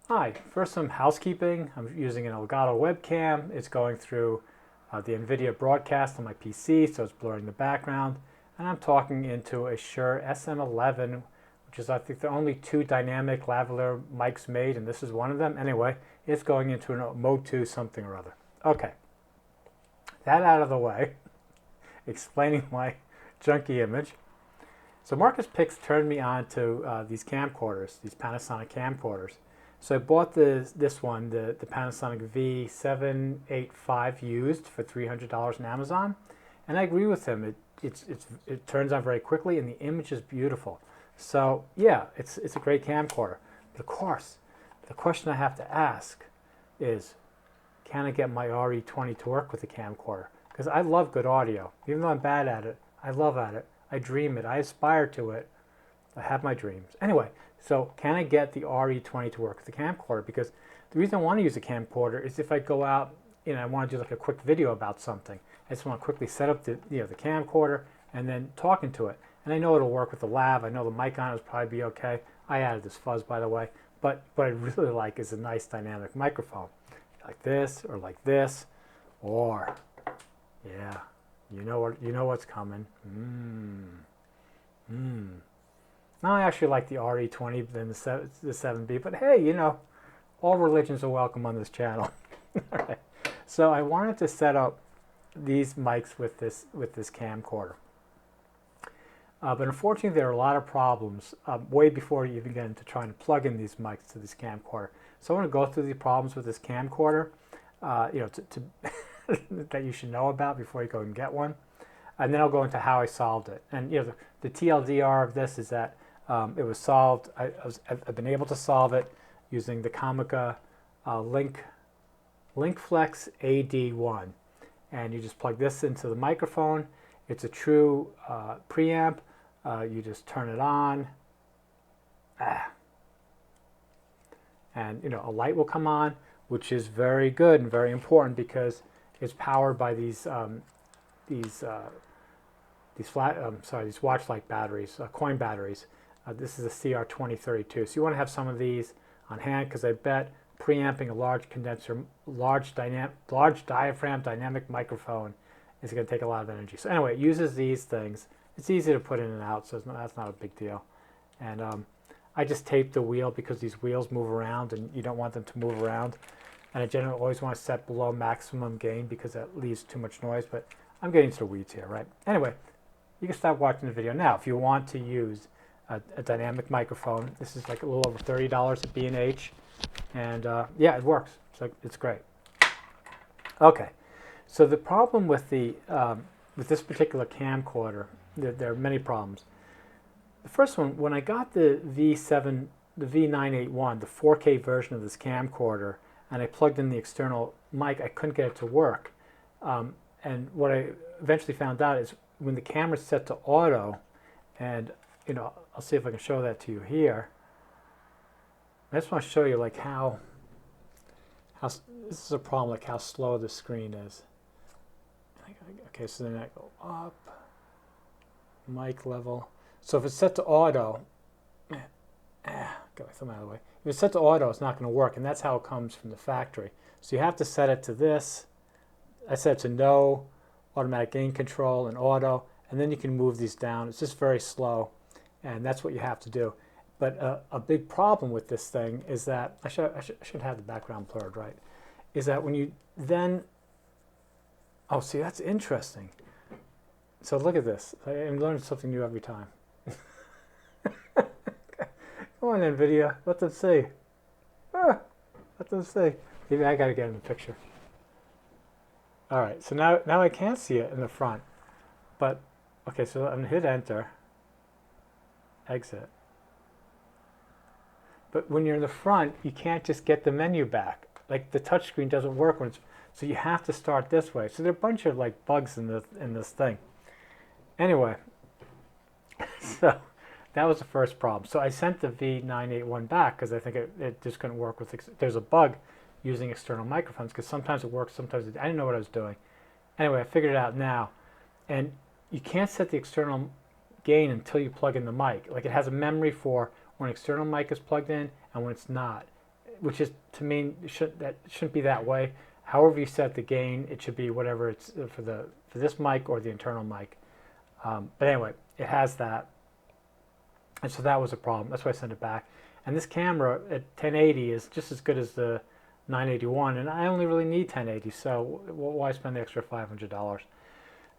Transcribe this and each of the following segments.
Hi, first some housekeeping. I'm using an Elgato webcam. It's going through the NVIDIA broadcast on my PC, so it's blurring the background. And I'm talking into a Shure SM11, which is I think the only two dynamic lavalier mics made, and this is one of them. Anyway, it's going into a Mode 2 something or other. Okay, that out of the way, explaining my junky image. So Marcus Pix turned me on to these camcorders, these Panasonic camcorders. So I bought this one, the Panasonic V785 used for $300 on Amazon, and I agree with him. It turns on very quickly, and the image is beautiful. So yeah, it's a great camcorder. But of course, the question I have to ask is, can I get my RE20 to work with the camcorder? Because I love good audio. Even though I'm bad at it, I love at it. I dream it. I aspire to it. I have my dreams. Anyway, so can I get the RE20 to work with the camcorder? Because the reason I want to use a camcorder is if I go out, I want to do like a quick video about something. I just want to quickly set up the camcorder and then talk into it. And I know it'll work with the lav. I know the mic on it will probably be okay. I added this fuzz, by the way. But what I really like is a nice dynamic microphone. Like this, or yeah, you know what's coming. Now I actually like the RE20 than the 7B, but hey, all religions are welcome on this channel. All right. So I wanted to set up these mics with this camcorder. But unfortunately, there are a lot of problems way before you even get into trying to plug in these mics to this camcorder. So I want to go through the problems with this camcorder, that you should know about before you go and get one. And then I'll go into how I solved it. And the TLDR of this is that it was solved. I've been able to solve it using the Comica Linkflex AD1. And you just plug this into the microphone. It's a true preamp. You just turn it on. And a light will come on, which is very good and very important because it's powered by these watch light batteries, coin batteries. This is a CR2032. So you want to have some of these on hand because I bet preamping a large condenser, large diaphragm dynamic microphone is going to take a lot of energy. So anyway, it uses these things. It's easy to put in and out, so that's not a big deal. And I just tape the wheel because these wheels move around and you don't want them to move around. And I generally always want to set below maximum gain because that leaves too much noise, but I'm getting to the weeds here, right? Anyway, you can stop watching the video now. If you want to use a dynamic microphone, this is like a little over $30 at B&H, and yeah, it works, so it's great. Okay, so the problem with with this particular camcorder, there are many problems. The first one, when I got the V981, the 4K version of this camcorder, and I plugged in the external mic, I couldn't get it to work. And what I eventually found out is when the camera's set to auto, and I'll see if I can show that to you here. I just want to show you like how this is a problem, like how slow the screen is. Okay, so then I go up, mic level. So if it's set to auto, get my thumb out of the way. If it's set to auto, it's not going to work, and that's how it comes from the factory. So you have to set it to this. I set it to no, automatic gain control, and auto, and then you can move these down. It's just very slow, and that's what you have to do. But a big problem with this thing is that, I should have the background blurred, right? Is that when you then, oh, see, that's interesting. So look at this. I'm learning something new every time. Come on, NVIDIA, let them see. Let them see. Maybe I got to get in the picture. All right, so now I can't see it in the front, but okay, so I'm gonna hit enter, exit. But when you're in the front, you can't just get the menu back. Like the touchscreen doesn't work when so you have to start this way. So there are a bunch of like bugs in this thing. Anyway, so that was the first problem. So I sent the V981 back because I think it just couldn't work with. There's a bug using external microphones because sometimes it works, sometimes I didn't know what I was doing. Anyway, I figured it out now. And you can't set the external gain until you plug in the mic. Like it has a memory for when external mic is plugged in and when it's not. which is, to me, that shouldn't be that way. However you set the gain, it should be whatever it's for this mic or the internal mic. But anyway, it has that, and so that was a problem. That's why I sent it back. And this camera at 1080 is just as good as the 981, and I only really need 1080, so why spend the extra $500?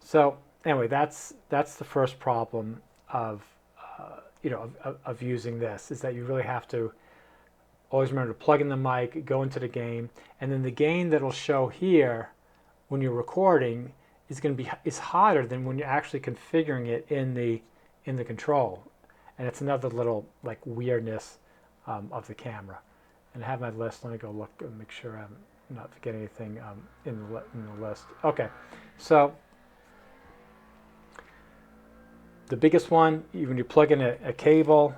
So anyway, that's the first problem of of using this, is that you really have to always remember to plug in the mic, go into the gain, and then the gain that'll show here when you're recording is hotter than when you're actually configuring it in the control, and it's another little like weirdness of the camera. And I have my list. Let me go look and make sure I'm not forgetting anything in the list. Okay, so the biggest one, when you plug in a cable,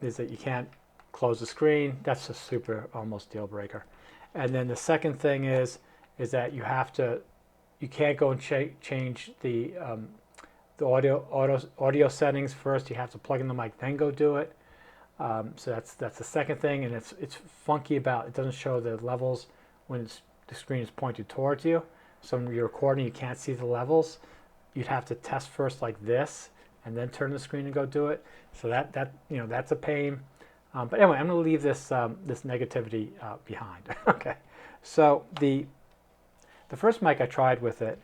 is that you can't close the screen. That's a super almost deal breaker. And then the second thing is that you can't go and change the audio settings first. You have to plug in the mic, then go do it. So that's the second thing, and it's funky about, it doesn't show the levels when the screen is pointed towards you. So when you're recording, you can't see the levels. You'd have to test first like this, and then turn the screen and go do it. So that's a pain. But anyway, I'm going to leave this this negativity behind. Okay. So the first mic I tried with it,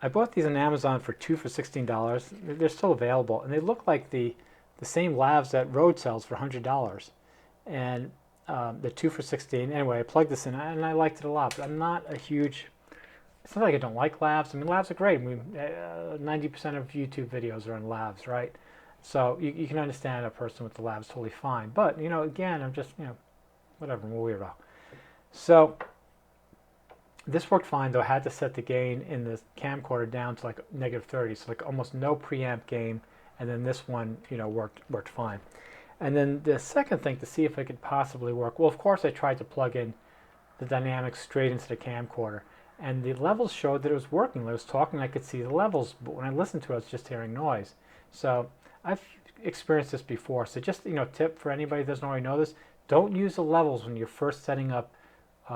I bought these on Amazon for 2 for $16. They're still available, and they look like the same lavs that Rode sells for $100. And the 2 for $16. Anyway, I plugged this in, and I liked it a lot. But I'm not a huge. It's not like I don't like lavs. I mean, lavs are great. I mean, 90% of YouTube videos are on lavs, right? So you can understand a person with the lavs totally fine. But, again, I'm just, whatever, I'm a weirdo. So this worked fine, though. I had to set the gain in the camcorder down to like -30, so like almost no preamp gain. And then this one, worked fine. And then the second thing, to see if it could possibly work, well, of course, I tried to plug in the dynamics straight into the camcorder. And the levels showed that it was working. I was talking, I could see the levels, but when I listened to it, I was just hearing noise. So I've experienced this before. So just, tip for anybody that doesn't already know this, don't use the levels when you're first setting up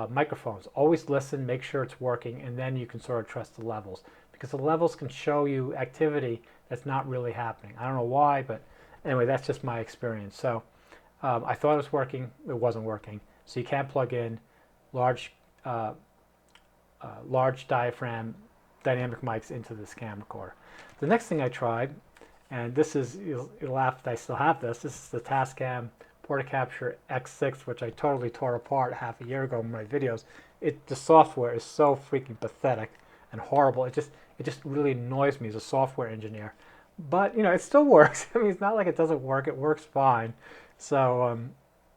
microphones. Always listen, make sure it's working, and then you can sort of trust the levels. Because the levels can show you activity that's not really happening. I don't know why, but anyway, that's just my experience. So I thought it was working. It wasn't working. So you can't plug in large diaphragm dynamic mics into this camcorder. The next thing I tried, and this is, you'll laugh that I still have this. This is the Tascam Portacapture X6, which I totally tore apart half a year ago in my videos. The software is so freaking pathetic and horrible. It just really annoys me as a software engineer. But it still works. I mean, it's not like it doesn't work. It works fine. So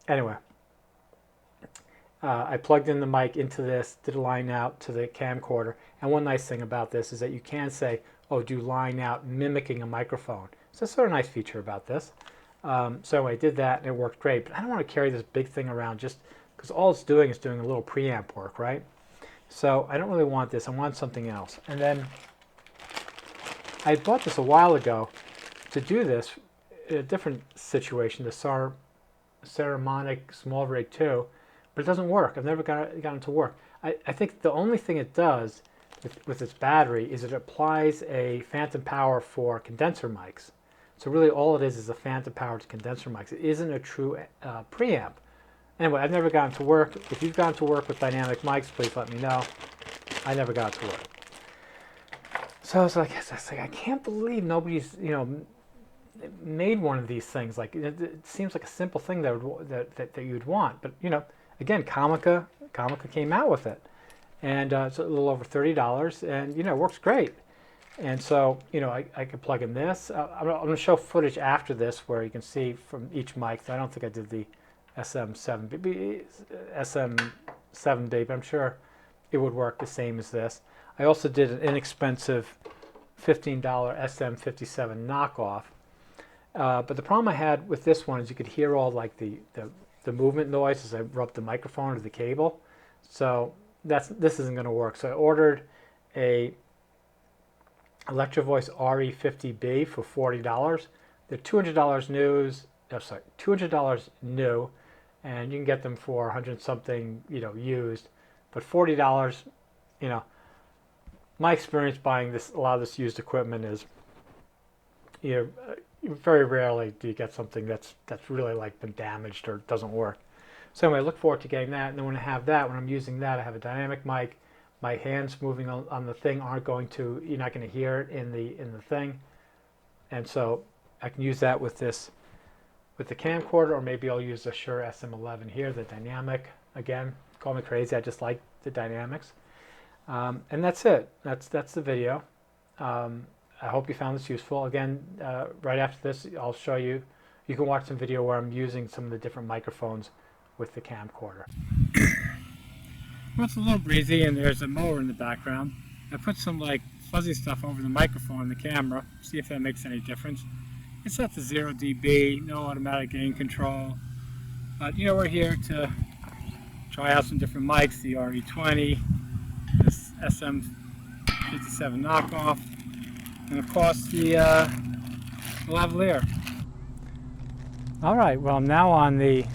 anyway. I plugged in the mic into this, did a line out to the camcorder, and one nice thing about this is that you can say, oh, do line out mimicking a microphone. So that's sort of a nice feature about this. So I did that, and it worked great, but I don't want to carry this big thing around just because all it's doing is doing a little preamp work, right? So I don't really want this. I want something else. And then I bought this a while ago to do this in a different situation, the Saramonic Small Rig 2, but it doesn't work. I've never got it to work. I think the only thing it does with its battery is it applies a phantom power for condenser mics. So really all it is a phantom power to condenser mics. It isn't a true preamp. Anyway, I've never gotten to work. If you've gotten to work with dynamic mics, please let me know. I never got to work. So I was like, I can't believe nobody's made one of these things. Like it seems like a simple thing that you'd want, but again, Comica came out with it, and it's a little over $30, and it works great. And so I could plug in this. I'm going to show footage after this where you can see from each mic. I don't think I did the SM7B, but I'm sure it would work the same as this. I also did an inexpensive $15 SM57 knockoff. But the problem I had with this one is you could hear all like the movement noise as I rubbed the microphone or the cable. So this isn't going to work. So I ordered a Electro Voice RE50B for $40. They're $200 new. sorry, $200 new, and you can get them for 100 something, used. But $40, my experience buying a lot of this used equipment is, very rarely do you get something that's really like been damaged or doesn't work. So anyway, I look forward to getting that, and then when I have that, when I'm using that, I have a dynamic mic. My hands moving on the thing aren't going to, you're not going to hear it in the thing, and so I can use that with the camcorder, or maybe I'll use the Shure SM11 here, the dynamic. Again, call me crazy, I just like the dynamics. And that's it. That's the video. I hope you found this useful. Again, right after this, I'll show you. You can watch some video where I'm using some of the different microphones with the camcorder. Well, it's a little breezy, and there's a mower in the background. I put some like fuzzy stuff over the microphone and the camera. See if that makes any difference. It's set to 0 dB, no automatic gain control. But we're here to try out some different mics, the RE20, this SM7B knockoff, and of course the lavalier. All right, well, I'm now on the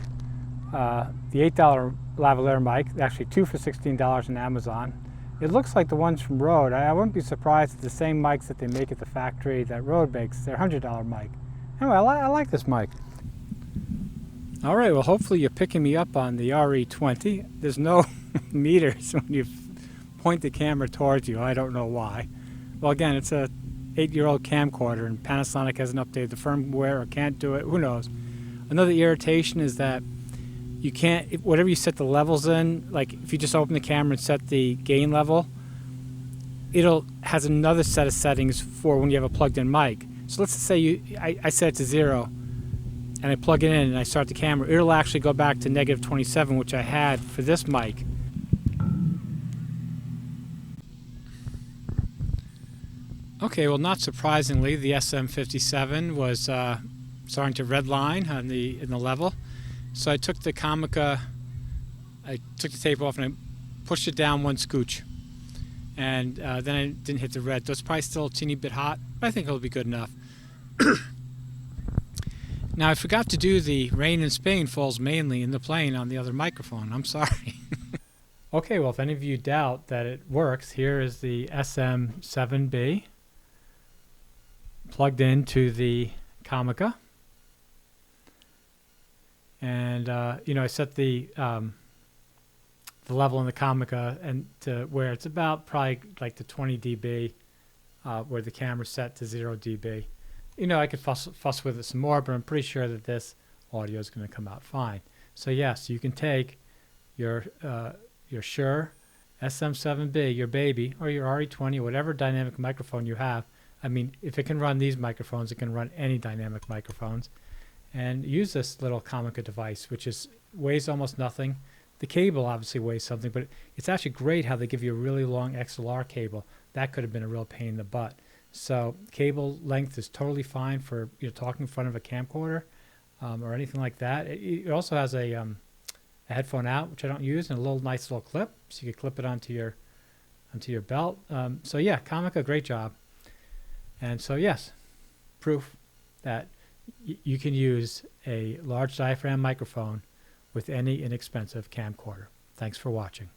$8 lavalier mic, actually 2 for $16 on Amazon. It looks like the ones from Rode. I wouldn't be surprised if the same mics that they make at the factory that Rode makes, their $100 mic. Anyway, I like this mic. All right, well, hopefully you're picking me up on the RE20. There's no meters when you point the camera towards you. I don't know why. Well, again, it's a 8-year-old camcorder, and Panasonic hasn't updated the firmware or can't do it. Who knows? Another irritation is that you can't, whatever you set the levels in, like if you just open the camera and set the gain level, has another set of settings for when you have a plugged-in mic. So let's say I set it to 0, and I plug it in and I start the camera. It'll actually go back to -27, which I had for this mic. Okay, well, not surprisingly, the SM57 was starting to redline in the level. So I took the Comica, I took the tape off and I pushed it down one scooch. And then I didn't hit the red. So it's probably still a teeny bit hot, but I think it'll be good enough. Now, I forgot to do the rain in Spain falls mainly in the plane on the other microphone. I'm sorry. Okay, well, if any of you doubt that it works, here is the SM7B plugged into the Comica. And, I set the level in the Comica and to where it's about probably like the 20 dB, where the camera's set to 0 dB. I could fuss with it some more, but I'm pretty sure that this audio is going to come out fine. So yes, you can take your Shure SM7B, your baby, or your RE20, whatever dynamic microphone you have. I mean, if it can run these microphones, it can run any dynamic microphones. And use this little Comica device, which weighs almost nothing. The cable obviously weighs something, but it's actually great how they give you a really long XLR cable. That could have been a real pain in the butt. So cable length is totally fine for talking in front of a camcorder or anything like that. It also has a headphone out, which I don't use, and a nice little clip, so you can clip it onto your belt. So yeah, Comica, great job. And so yes, proof that you can use a large diaphragm microphone with any inexpensive camcorder. Thanks for watching.